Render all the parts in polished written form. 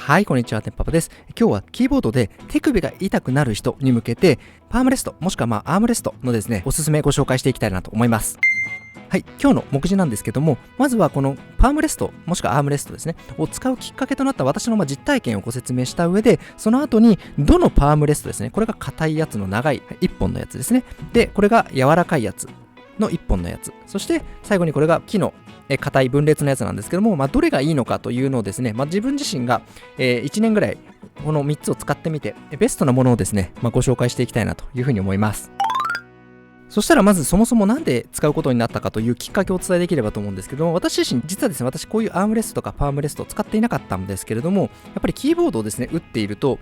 はい、こんにちは、てんぱぱです。今日はキーボードで手首が痛くなる人に向けて、パームレスト、もしくはアームレストのですね、おすすめご紹介していきたいなと思います。はい、今日の目次なんですけども、まずはこのパームレスト、もしくはアームレストですね、を使うきっかけとなった私の実体験をご説明した上で、その後にどのパームレストですね、これが硬いやつの長い1本のやつですね。で、これが柔らかいやつの1本のやつ。そして最後にこれが木の硬い分裂のやつなんですけども、どれがいいのかというのをですね、自分自身が1年ぐらいこの3つを使ってみて、ベストなものをですね、ご紹介していきたいなというふうに思います。そしたらまずそもそもなんで使うことになったかというきっかけをお伝えできればと思うんですけども、私自身実はですね、私こういうアームレストとかパームレストを使っていなかったんですけれども、やっぱりキーボードをですね、打っていると、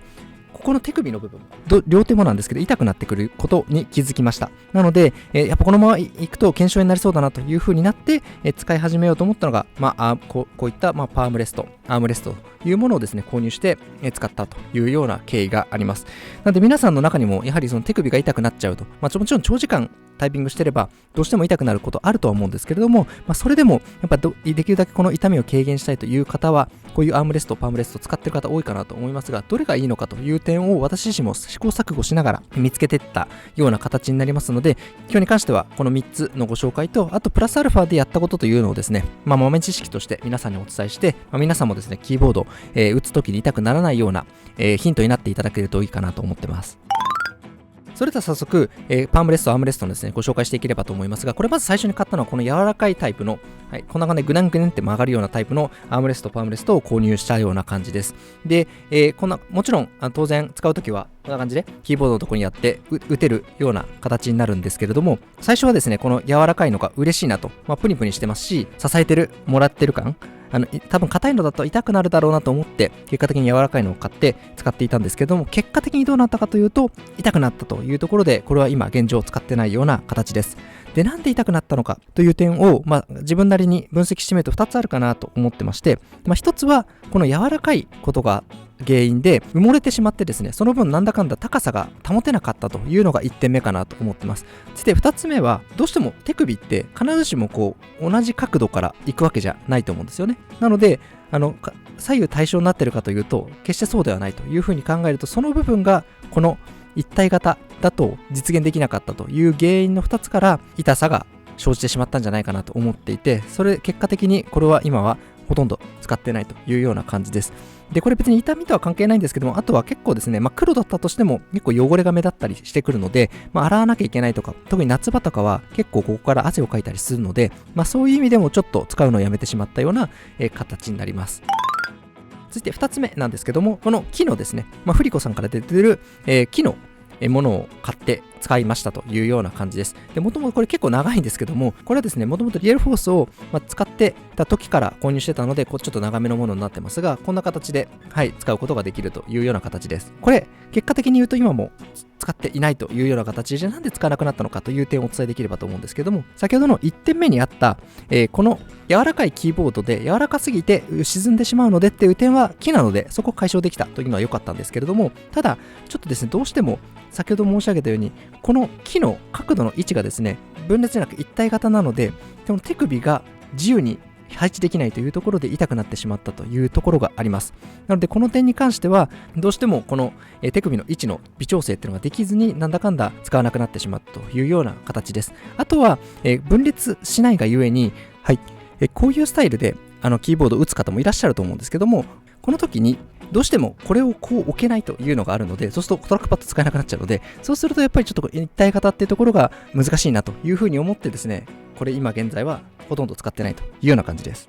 ここの手首の部分、両手もなんですけど痛くなってくることに気づきました。なので、やっぱこのままいくと腱鞘炎になりそうだなという風になって、使い始めようと思ったのが、こういった、パームレスト、アームレストというものをですね、購入して、使ったというような経緯があります。なので皆さんの中にもやはりその手首が痛くなっちゃうと、もちろん長時間タイピングしてればどうしても痛くなることあるとは思うんですけれども、それでもやっぱできるだけこの痛みを軽減したいという方は、こういうアームレスト、パームレストを使っている方多いかなと思いますが、どれがいいのかという点を私自身も試行錯誤しながら見つけていったような形になりますので、今日に関してはこの3つのご紹介と、あとプラスアルファでやったことというのをですね、豆知識として皆さんにお伝えして、皆さんもですね、キーボード、打つときに痛くならないような、ヒントになっていただけるといいかなと思ってます。それでは早速、パームレスト、アームレストのですね、ご紹介していければと思いますが、これまず最初に買ったのはこの柔らかいタイプの、こんな感じでグナングナンって曲がるようなタイプのアームレスト、パームレストを購入したような感じです。で、もちろん当然使うときはこんな感じでキーボードのところにやって打てるような形になるんですけれども、最初はですね、この柔らかいのが嬉しいなと、プニプニしてますし、支えてる、もらってる感、多分硬いのだと痛くなるだろうなと思って結果的に柔らかいのを買って使っていたんですけども、結果的にどうなったかというと痛くなったというところで、これは今現状使ってないような形です。で、なんで痛くなったのかという点を、自分なりに分析してみると2つあるかなと思ってまして、1つはこの柔らかいことが原因で埋もれてしまってですね、その分なんだかんだ高さが保てなかったというのが1点目かなと思ってます。そして2つ目は、どうしても手首って必ずしも同じ角度から行くわけじゃないと思うんですよね。なので左右対称になってるかというと決してそうではないというふうに考えると、その部分がこの一体型だと実現できなかったという原因の2つから痛さが生じてしまったんじゃないかなと思っていて、結果的にこれは今はほとんど使ってないというような感じです。で、これ別に痛みとは関係ないんですけども、あとは結構ですね、黒だったとしても結構汚れが目立ったりしてくるので、洗わなきゃいけないとか、特に夏場とかは結構ここから汗をかいたりするので、そういう意味でもちょっと使うのをやめてしまったような、形になります。続いて2つ目なんですけども、この木のですね、フリコさんから出ている、木のものを買って使いましたというような感じです。で、もともとこれ結構長いんですけども、これはですね、もともとリアルフォースを使ってた時から購入してたので、ちょっと長めのものになってますが、こんな形で、使うことができるというような形です。これ、結果的に言うと今も使っていないというような形で、なんで使わなくなったのかという点をお伝えできればと思うんですけども、先ほどの1点目にあった、この柔らかいキーボードで柔らかすぎて沈んでしまうのでっていう点は木なので、そこを解消できたというのは良かったんですけれども、ただちょっとですね、どうしても先ほど申し上げたように、この木の角度の位置がですね、分裂じゃなく一体型なので、この手首が自由に配置できないというところで痛くなってしまったというところがあります。なのでこの点に関してはどうしてもこの手首の位置の微調整っていうのができずに、なんだかんだ使わなくなってしまったというような形です。あとは分裂しないがゆえに、こういうスタイルでキーボードを打つ方もいらっしゃると思うんですけども、この時にどうしてもこれをこう置けないというのがあるので、そうするとトラックパッド使えなくなっちゃうので、そうするとやっぱりちょっと一体型っていうところが難しいなというふうに思ってですね、これ今現在はほとんど使ってないというような感じです。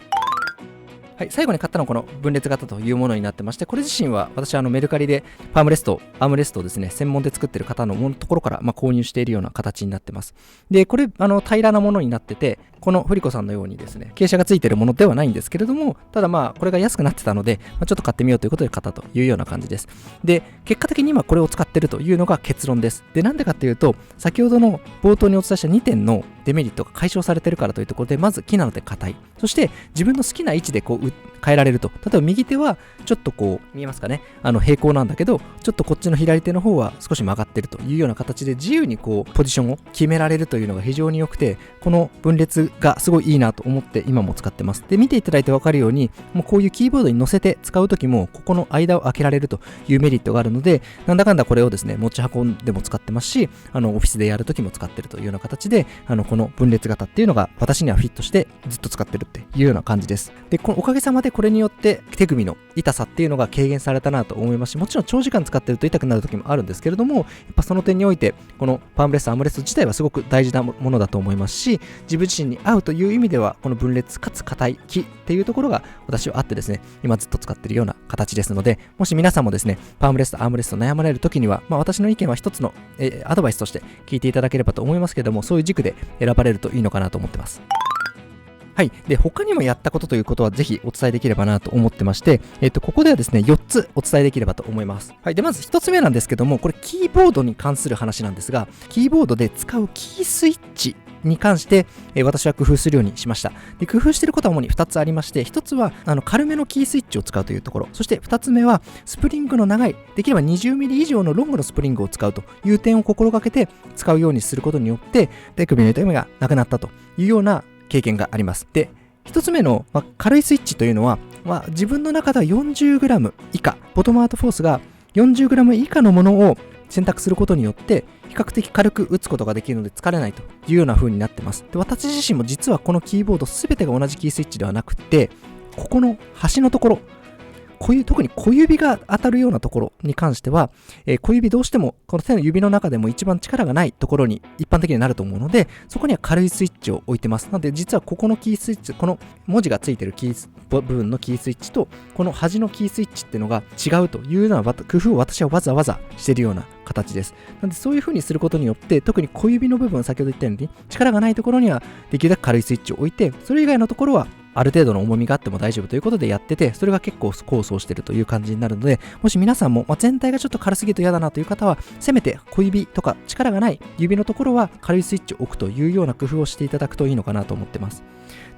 最後に買ったのはこの分裂型というものになってまして、これ自身は私はメルカリでパームレスト、アームレストをですね、専門で作っている方のところから購入しているような形になってます。で、これ平らなものになってて、このフリコさんのようにですね、傾斜がついているものではないんですけれども、ただこれが安くなってたので、ちょっと買ってみようということで買ったというような感じです。で、結果的に今これを使っているというのが結論です。で、なんでかっていうと、先ほどの冒頭にお伝えした2点のデメリットが解消されているからというところで、まず木なので硬い。そして自分の好きな位置でこう変えられると。例えば右手はちょっとこう見えますかね、平行なんだけど、ちょっとこっちの左手の方は少し曲がってるというような形で自由にこうポジションを決められるというのが非常に良くて、この分裂がすごいいいなと思って今も使ってます。で、見ていただいて分かるように、もうこういうキーボードに乗せて使うときもここの間を開けられるというメリットがあるので、なんだかんだこれをですね持ち運んでも使ってますし、オフィスでやるときも使ってるというような形で、この分裂型っていうのが私にはフィットしてずっと使ってるっていうような感じです。で、このおかげさまでこれによって手首の痛さっていうのが軽減されたなと思いますし、もちろん長時間使ってると痛くなる時もあるんですけれども、やっぱその点においてこのパームレストアームレスト自体はすごく大事なものだと思いますし、自分自身に合うという意味ではこの分裂かつ硬い木っていうところが私はあってですね、今ずっと使っているような形ですので、もし皆さんもですねパームレストアームレスト悩まれる時には、私の意見は一つの、アドバイスとして聞いていただければと思いますけれども、そういう軸で選ばれるといいのかなと思ってます。はい。で、他にもやったことということはぜひお伝えできればなと思ってまして、ここではですね、4つお伝えできればと思います。はい。で、まず1つ目なんですけども、これキーボードに関する話なんですが、キーボードで使うキースイッチに関して、私は工夫するようにしました。で、工夫していることは主に2つありまして、1つは軽めのキースイッチを使うというところ、そして2つ目はスプリングの長い、できれば 20mm 以上のロングのスプリングを使うという点を心がけて使うようにすることによって、手首の痛みがなくなったというような経験があります。で、一つ目の、軽いスイッチというのは、自分の中では 40g 以下、ボトムアウトフォースが 40g 以下のものを選択することによって比較的軽く打つことができるので疲れないというような風になってます。で、私自身も実はこのキーボード全てが同じキースイッチではなくて、ここの端のところ、特に小指が当たるようなところに関しては、小指どうしてもこの手の指の中でも一番力がないところに一般的になると思うので、そこには軽いスイッチを置いてます。なので実はここのキースイッチ、この文字がついてる部分のキースイッチとこの端のキースイッチっていうのが違うというような工夫を私はわざわざしているような形です。なのでそういう風にすることによって、特に小指の部分、先ほど言ったように力がないところにはできるだけ軽いスイッチを置いて、それ以外のところはある程度の重みがあっても大丈夫ということでやってて、それが結構構想しているという感じになるので、もし皆さんも、全体がちょっと軽すぎると嫌だなという方は、せめて小指とか力がない指のところは軽いスイッチを置くというような工夫をしていただくといいのかなと思ってます。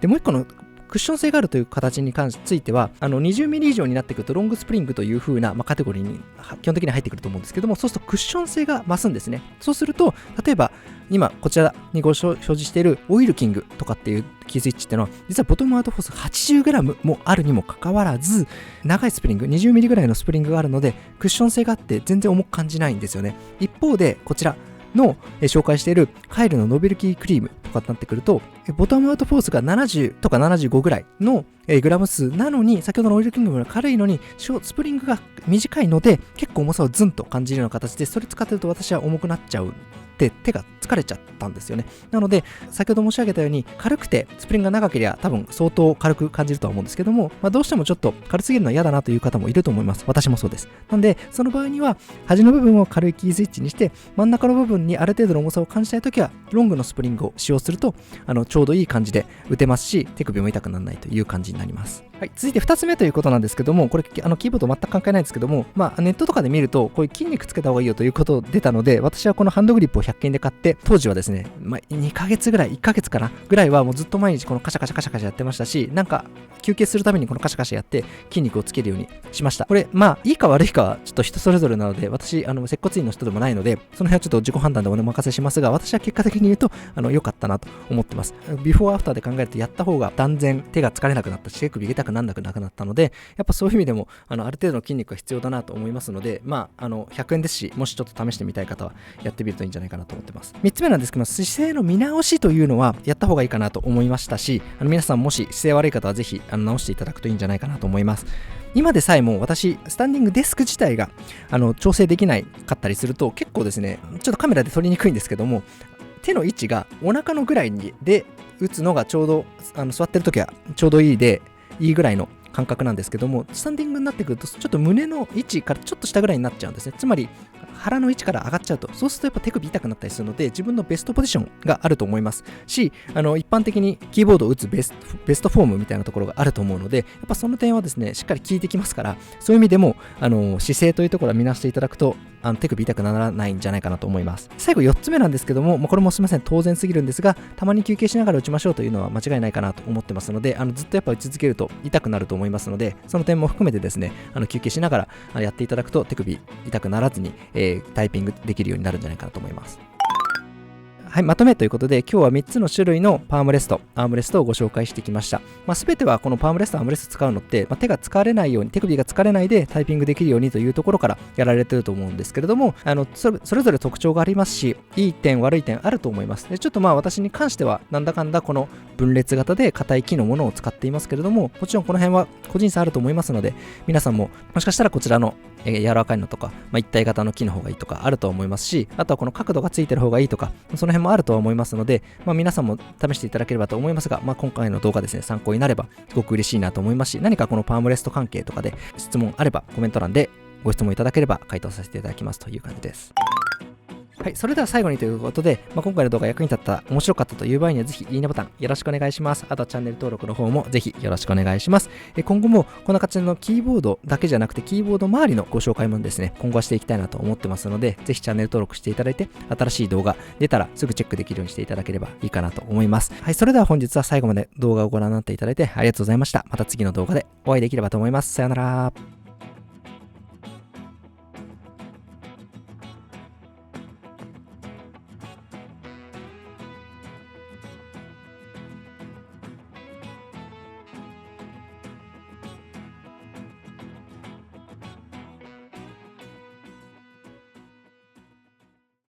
で、もう一個のクッション性があるという形については、20mm 以上になってくるとロングスプリングという風な、カテゴリーに基本的に入ってくると思うんですけども、そうするとクッション性が増すんですね。そうすると、例えば今こちらに表示しているオイルキングとかっていうキースイッチっていうのは、実はボトムアウトフォース 80g もあるにもかかわらず、長いスプリング 20mm ぐらいのスプリングがあるのでクッション性があって全然重く感じないんですよね。一方でこちらの紹介しているカイルのノベルキークリームとかになってくると、ボトムアウトフォースが70とか75ぐらいのグラム数なのに、先ほどのオイルキングより軽いのにスプリングが短いので結構重さをズンと感じるような形で、それ使ってると私は重くなっちゃうって手が疲れちゃったんですよね。なので先ほど申し上げたように、軽くてスプリングが長ければ多分相当軽く感じるとは思うんですけども、どうしてもちょっと軽すぎるのは嫌だなという方もいると思います。私もそうです。なのでその場合には端の部分を軽いキースイッチにして、真ん中の部分にある程度の重さを感じたいときはロングのスプリングを使用するとちょうどいい感じで打てますし、手首も痛くならないという感じになります。はい、続いて2つ目ということなんですけども、これキーボード全く関係ないんですけども、ネットとかで見るとこういう筋肉つけた方がいいよということ出たので、私はこのハンドグリップを100均で買って、当時はですね、2ヶ月ぐらい、1ヶ月かなぐらいはもうずっと毎日このカシャカシャカシャカシャやってましたし、なんか休憩するためにこのカシャカシャやって筋肉をつけるようにしました。これいいか悪いかはちょっと人それぞれなので、私接骨院の人でもないのでその辺はちょっと自己判断でお任せしますが、私は結果的に言うと良かったなと思ってます。ビフォーアフターで考えるとやった方が断然手が疲れなくなったし、手首が痛くならなくなったので、やっぱそういう意味でもある程度の筋肉が必要だなと思いますので、100円ですし、もしちょっと試してみたい方はやってみるといいんじゃないかなと思ってます。3つ目なんですけど、姿勢の見直しというのはやった方がいいかなと思いましたし、皆さんもし姿勢悪い方はぜひ直していただくといいんじゃないかなと思います。今でさえも私スタンディングデスク自体が調整できないかったりすると、結構ですね、ちょっとカメラで撮りにくいんですけども、手の位置がお腹のぐらいで打つのがちょうど座ってる時はちょうどいいぐらいの感覚なんですけども、スタンディングになってくるとちょっと胸の位置からちょっと下ぐらいになっちゃうんですね。つまり腹の位置から上がっちゃうと、そうするとやっぱ手首痛くなったりするので、自分のベストポジションがあると思いますし、一般的にキーボードを打つベストフォームみたいなところがあると思うので、やっぱその点はですね、しっかり効いてきますから、そういう意味でも、姿勢というところは見直していただくと、手首痛くならないんじゃないかなと思います。最後4つ目なんですけども、これもすみません、当然すぎるんですが、たまに休憩しながら打ちましょうというのは間違いないかなと思ってますので、ずっとやっぱ打ち続けると痛くなると思いますので、その点も含めてですね、休憩しながらやっていただくと手首痛くならずに、タイピングできるようになるんじゃないかなと思います。はい、まとめということで、今日は3つの種類のパームレスト、アームレストをご紹介してきました。全てはこのパームレスト、アームレスト使うのって、手が疲れないように、手首が疲れないでタイピングできるようにというところからやられてると思うんですけれども、それぞれ特徴がありますし、いい点、悪い点あると思います。でちょっと私に関しては、なんだかんだこの分裂型で硬い木のものを使っていますけれども、もちろんこの辺は個人差あると思いますので、皆さんももしかしたらこちらの柔らかいのとか、一体型の木の方がいいとかあると思いますし、あとはこの角度がついてる方がいいとか、その辺もあるとは思いますので、皆さんも試していただければと思いますが、今回の動画ですね、参考になればすごく嬉しいなと思いますし、何かこのパームレスト関係とかで質問あればコメント欄でご質問いただければ回答させていただきますという感じです。はい、それでは最後にということで、今回の動画役に立った、面白かったという場合にはぜひいいねボタンよろしくお願いします。あとはチャンネル登録の方もぜひよろしくお願いします。今後もこんな形のキーボードだけじゃなくてキーボード周りのご紹介もですね、今後はしていきたいなと思ってますので、ぜひチャンネル登録していただいて、新しい動画出たらすぐチェックできるようにしていただければいいかなと思います。はい、それでは本日は最後まで動画をご覧になっていただいてありがとうございました。また次の動画でお会いできればと思います。さよなら。